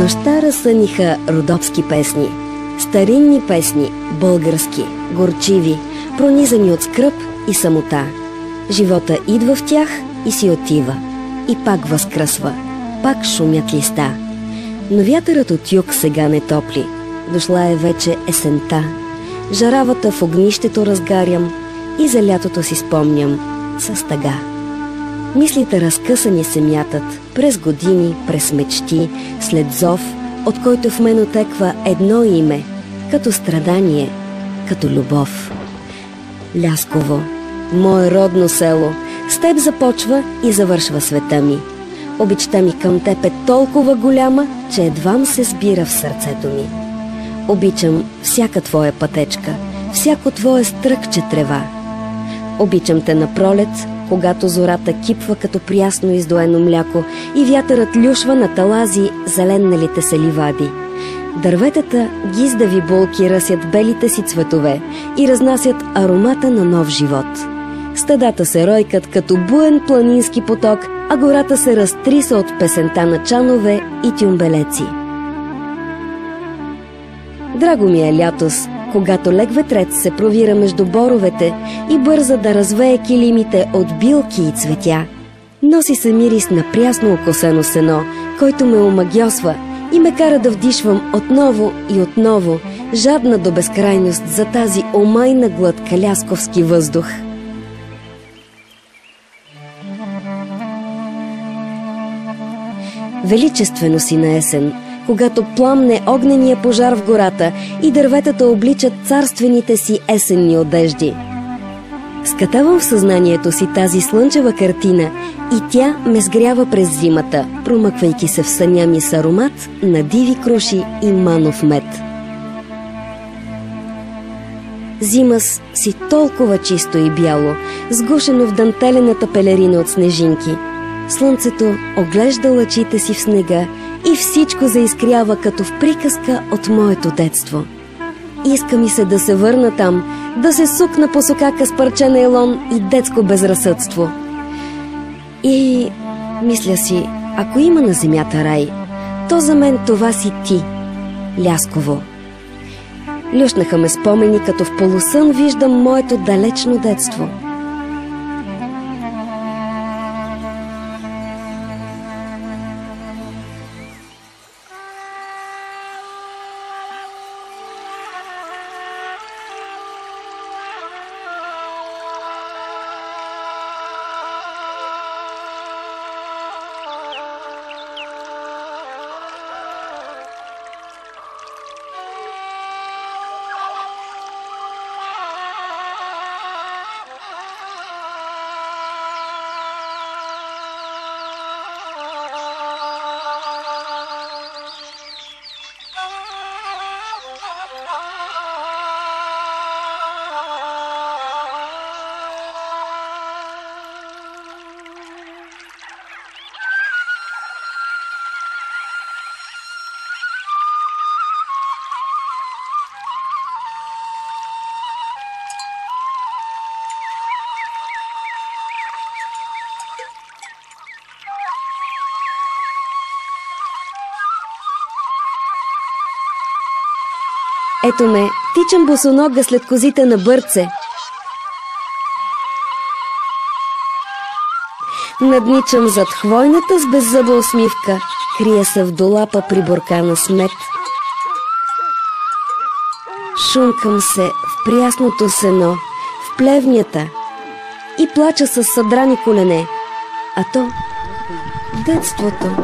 баща разсъниха родопски песни. Старинни песни, български, горчиви, пронизани от скръб и самота. Живота идва в тях и си отива. И пак възкръсва, пак шумят листа. Но вятърът от юг сега не топли. Дошла е вече есента. Жаравата в огнището разгарям и за лятото си спомням с тъга. Мислите разкъсани се мятат през години, през мечти, след зов, от който в мен отеква едно име, като страдание, като любов. Лясково, мое родно село, с теб започва и завършва света ми. Обичта ми към теб е толкова голяма, че едвам се сбира в сърцето ми. Обичам всяка твоя пътечка, всяко твое стръкче трева. Обичам те на пролет, когато зората кипва като прясно издоено мляко и вятърът люшва на талази зеленналите се ливади. Дърветата гиздави булки ръсят белите си цветове и разнасят аромата на нов живот. Стадата се ройкат като буен планински поток, а гората се разтриса от песента на чанове и тюмбелеци. Драго ми е лятос, когато лек ветрец се провира между боровете и бърза да развее килимите от билки и цветя. Носи се мирис на прясно окосено сено, който ме омагьосва и ме кара да вдишвам отново и отново, жадна до безкрайност за тази омайна глътка лясковски въздух. Величествено си на есен, когато пламне огнения пожар в гората и дърветата обличат царствените си есенни одежди. Скатавам в съзнанието си тази слънчева картина и тя ме сгрява през зимата, промъквайки се в съня ми с аромат на диви круши и манов мед. Зимас си толкова чисто и бяло, сгушено в дантелената пелерина от снежинки. Слънцето оглежда лъчите си в снега и всичко заискрява като в приказка от моето детство. Иска ми се да се върна там, да се сукна по сокака с парче нейлон и детско безразсъдство. И мисля си, ако има на земята рай, то за мен това си ти, Лясково. Люшнаха ме спомени, като в полусън виждам моето далечно детство. Ето ме, тичам босонога след козите на Бърце. Надничам зад хвойната с беззъба усмивка, крия се в долапа приборкана с мед. Шумкам се в прясното сено, в плевнята и плача с съдрани колене, а то, детството,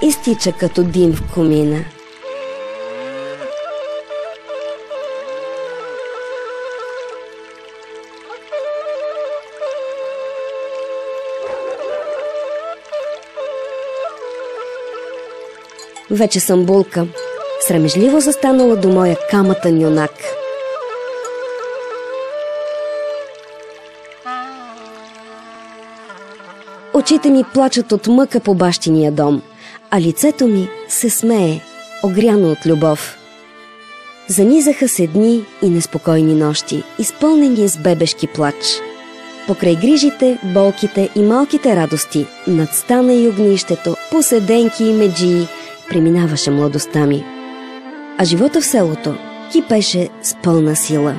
изтича като дим в комина. Вече съм булка, срамежливо застанала до моя камътен юнак. Очите ми плачат от мъка по бащиния дом, а лицето ми се смее, огряно от любов. Занизаха се дни и неспокойни нощи, изпълнени с бебешки плач. Покрай грижите, болките и малките радости, над стана и огнището, поседенки и меджии, преминаваше младостта ми. А живота в селото кипеше с пълна сила.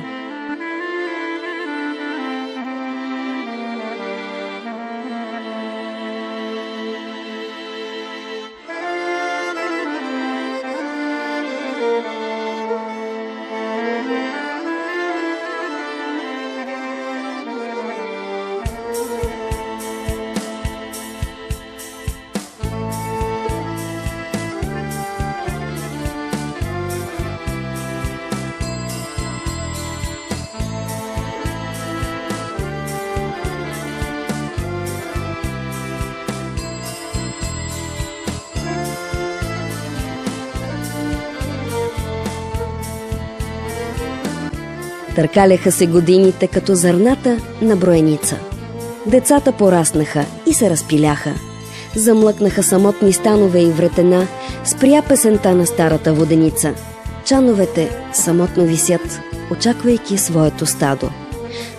Търкаляха се годините като зърната на броеница. Децата пораснаха и се разпиляха. Замлъкнаха самотни станове и вретена, спря песента на старата воденица. Чановете самотно висят, очаквайки своето стадо.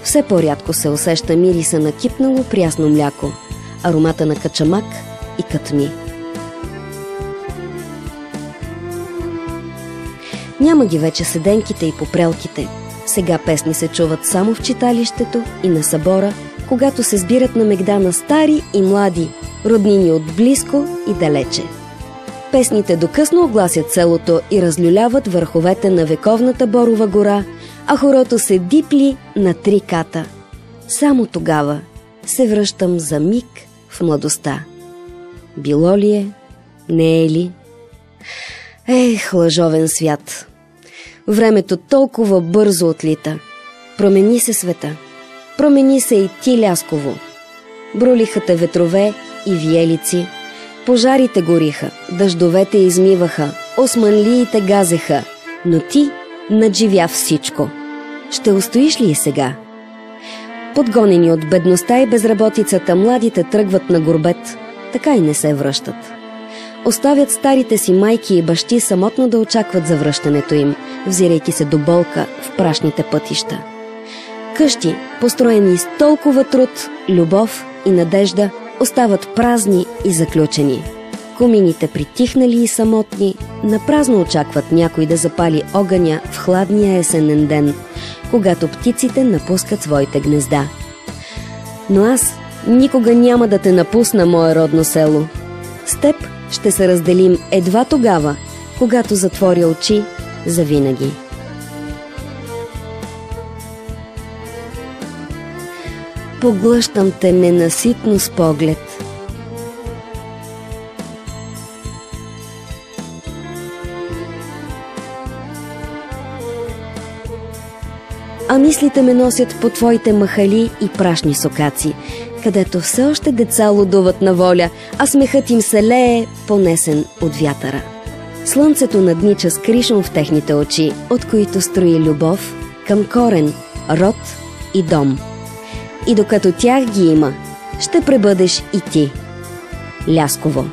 Все по-рядко се усеща мириса на кипнало прясно мляко, аромата на качамак и катми. Няма ги вече седенките и попрелките. Сега песни се чуват само в читалището и на събора, когато се сбират на мегдана стари и млади, роднини от близко и далече. Песните докъсно огласят селото и разлюляват върховете на вековната Борова гора, а хорото се дипли на 3 ката. Само тогава се връщам за миг в младостта. Било ли е? Не е ли? Ех, лъжовен свят! Времето толкова бързо отлита. Промени се света. Промени се и ти, Лясково. Брулиха те ветрове и виелици. Пожарите гориха, дъждовете измиваха, османлиите газеха, но ти надживя всичко. Ще устоиш ли и сега? Подгонени от бедността и безработицата, младите тръгват на гурбет, така и не се връщат. Оставят старите си майки и бащи самотно да очакват завръщането им, взирайки се до болка в прашните пътища. Къщи, построени с толкова труд, любов и надежда, остават празни и заключени. Комините, притихнали и самотни, напразно очакват някой да запали огъня в хладния есенен ден, когато птиците напускат своите гнезда. Но аз никога няма да те напусна, мое родно село. С теб ще се разделим едва тогава, когато затворя очи завинаги. Поглъщам те ненаситно с поглед. А мислите ме носят по твоите махали и прашни сокаци, където все още деца лудуват на воля, а смехът им се лее, понесен от вятъра. Слънцето наднича с кришом в техните очи, от които строи любов към корен, род и дом. И докато тях ги има, ще пребъдеш и ти, Лясково.